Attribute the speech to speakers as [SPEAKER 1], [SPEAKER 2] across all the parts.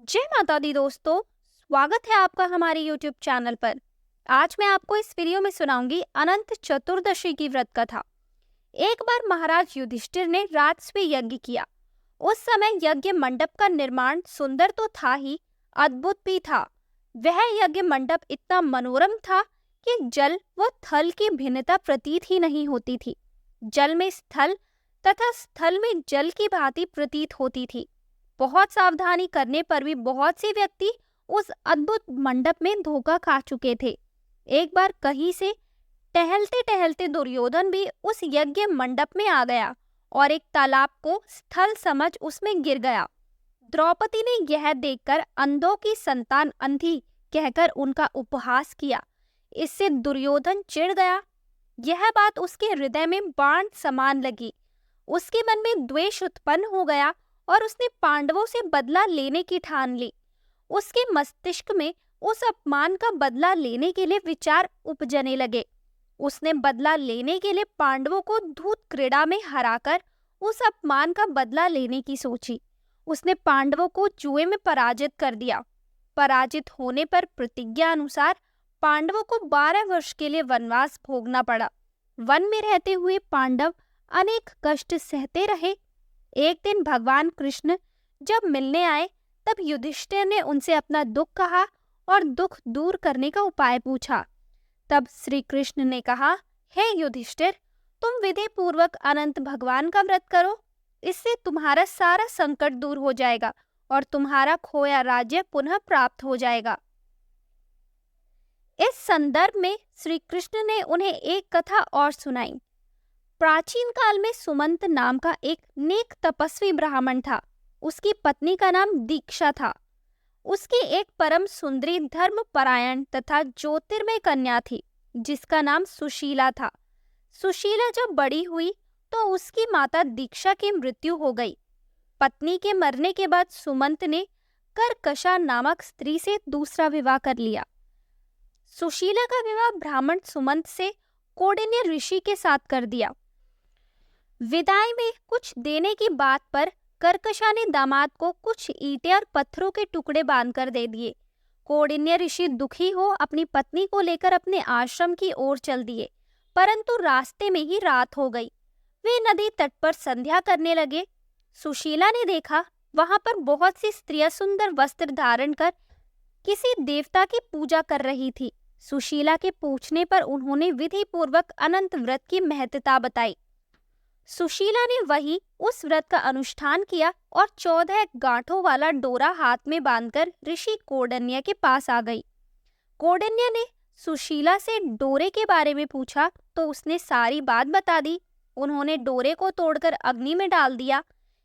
[SPEAKER 1] जय माता दी दोस्तों, स्वागत है आपका हमारे YouTube चैनल पर। आज मैं आपको इस वीडियो में सुनाऊंगी अनंत चतुर्दशी की व्रत कथा। एक बार महाराज युधिष्ठिर ने राजस्व यज्ञ किया। उस समय यज्ञ मंडप का निर्माण सुंदर तो था ही, अद्भुत भी था। वह यज्ञ मंडप इतना मनोरम था कि जल व थल की भिन्नता प्रतीत ही नहीं होती थी। जल में स्थल तथा स्थल में जल की भांति प्रतीत होती थी। बहुत सावधानी करने पर भी बहुत से व्यक्ति उस अद्भुत मंडप में धोखा खा चुके थे। एक बार कहीं से टहलते टहलते दुर्योधन भी उस यज्ञ मंडप में आ गया और एक तालाब को स्थल समझ उसमें गिर गया। द्रौपदी ने यह देखकर अंधों की संतान अंधी कहकर उनका उपहास किया। इससे दुर्योधन चिढ़ गया। यह बात उसके हृदय में बाण समान लगी। उसके मन में द्वेष उत्पन्न हो गया और उसने पांडवों से बदला लेने की ठान ली। उसके मस्तिष्क में उस अपमान का बदला लेने के लिए विचार उपजने लगे। उसने बदला लेने के लिए पांडवों को धूत क्रीड़ा में हराकर उस अपमान का बदला लेने की सोची। उसने पांडवों को जुए में पराजित कर दिया। पराजित होने पर प्रतिज्ञा अनुसार पांडवों को 12 वर्ष के लिए वनवास भोगना पड़ा। वन में रहते हुए पांडव अनेक कष्ट सहते रहे। एक दिन भगवान कृष्ण जब मिलने आए तब युधिष्ठिर ने उनसे अपना दुख कहा और दुख दूर करने का उपाय पूछा। तब श्री कृष्ण ने कहा, हे युधिष्ठिर, तुम विधि पूर्वक अनंत भगवान का व्रत करो। इससे तुम्हारा सारा संकट दूर हो जाएगा और तुम्हारा खोया राज्य पुनः प्राप्त हो जाएगा। इस संदर्भ में श्री कृष्ण ने उन्हें एक कथा और सुनाई। प्राचीन काल में सुमंत नाम का एक नेक तपस्वी ब्राह्मण था। उसकी पत्नी का नाम दीक्षा था। उसकी एक परम सुंदरी धर्मपरायण तथा ज्योतिर्मय कन्या थी जिसका नाम सुशीला था। सुशीला जब बड़ी हुई तो उसकी माता दीक्षा की मृत्यु हो गई। पत्नी के मरने के बाद सुमंत ने करकशा नामक स्त्री से दूसरा विवाह कर लिया। सुशीला का विवाह ब्राह्मण सुमंत से कौंडिन्य ऋषि के साथ कर दिया। विदाई में कुछ देने की बात पर करकशा ने दामाद को कुछ ईंटें और पत्थरों के टुकड़े बांधकर दे दिए। कौंडिन्य ऋषि दुखी हो अपनी पत्नी को लेकर अपने आश्रम की ओर चल दिए, परंतु रास्ते में ही रात हो गई। वे नदी तट पर संध्या करने लगे। सुशीला ने देखा वहां पर बहुत सी स्त्रियां सुंदर वस्त्र धारण कर किसी देवता की पूजा कर रही थी। सुशीला के पूछने पर उन्होंने विधि पूर्वक अनंत व्रत की महत्ता बताई। सुशीला ने वही उस व्रत का अनुष्ठान किया और 14 गांठों वाला डोरा हाथ में बांधकर ऋषि कौंडिन्य के पास आ गई। कौंडिन्य ने सुशीला से डोरे के बारे में पूछा तो उसने सारी बात बता दी। उन्होंने डोरे को तोड़कर अग्नि में डाल दिया।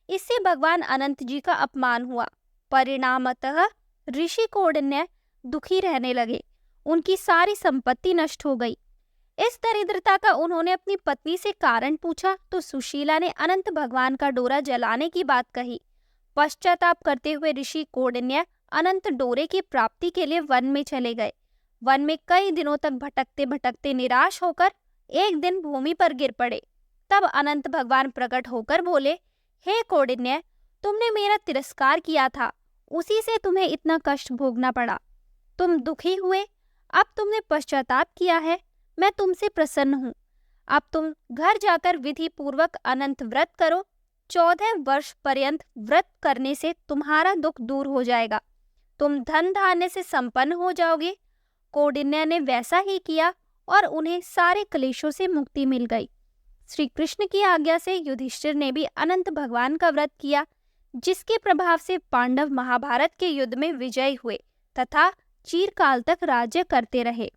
[SPEAKER 1] इससे भगवान अनंत जी का अपमान हुआ। परिणामतः ऋषि कौंडिन्य दुखी रहने लगे। उनकी सारी संपत्ति नष्ट हो गई। इस दरिद्रता का उन्होंने अपनी पत्नी से कारण पूछा तो सुशीला ने अनंत भगवान का डोरा जलाने की बात कही। पश्चाताप करते हुए ऋषि कौंडिन्य अनंत डोरे की प्राप्ति के लिए वन में चले गए। वन में कई दिनों तक भटकते भटकते निराश होकर एक दिन भूमि पर गिर पड़े। तब अनंत भगवान प्रकट होकर बोले, हे कौंडिन्य, तुमने मेरा तिरस्कार किया था, उसी से तुम्हें इतना कष्ट भोगना पड़ा। तुम दुखी हुए, अब तुमने पश्चाताप किया है, मैं तुमसे प्रसन्न हूँ। अब तुम घर जाकर विधि पूर्वक अनंत व्रत करो। 14 वर्ष पर्यंत व्रत करने से तुम्हारा दुख दूर हो जाएगा। तुम धन धान्य से संपन्न हो जाओगे। कौंडिन्य ने वैसा ही किया और उन्हें सारे क्लेशों से मुक्ति मिल गई। श्री कृष्ण की आज्ञा से युधिष्ठिर ने भी अनंत भगवान का व्रत किया, जिसके प्रभाव से पांडव महाभारत के युद्ध में विजयी हुए तथा चिरकाल तक राज्य करते रहे।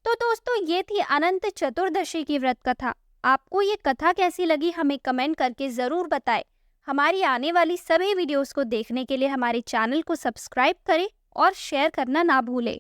[SPEAKER 1] तो दोस्तों, ये थी अनंत चतुर्दशी की व्रत कथा। आपको ये कथा कैसी लगी हमें कमेंट करके ज़रूर बताएं। हमारी आने वाली सभी वीडियोस को देखने के लिए हमारे चैनल को सब्सक्राइब करें और शेयर करना ना भूलें।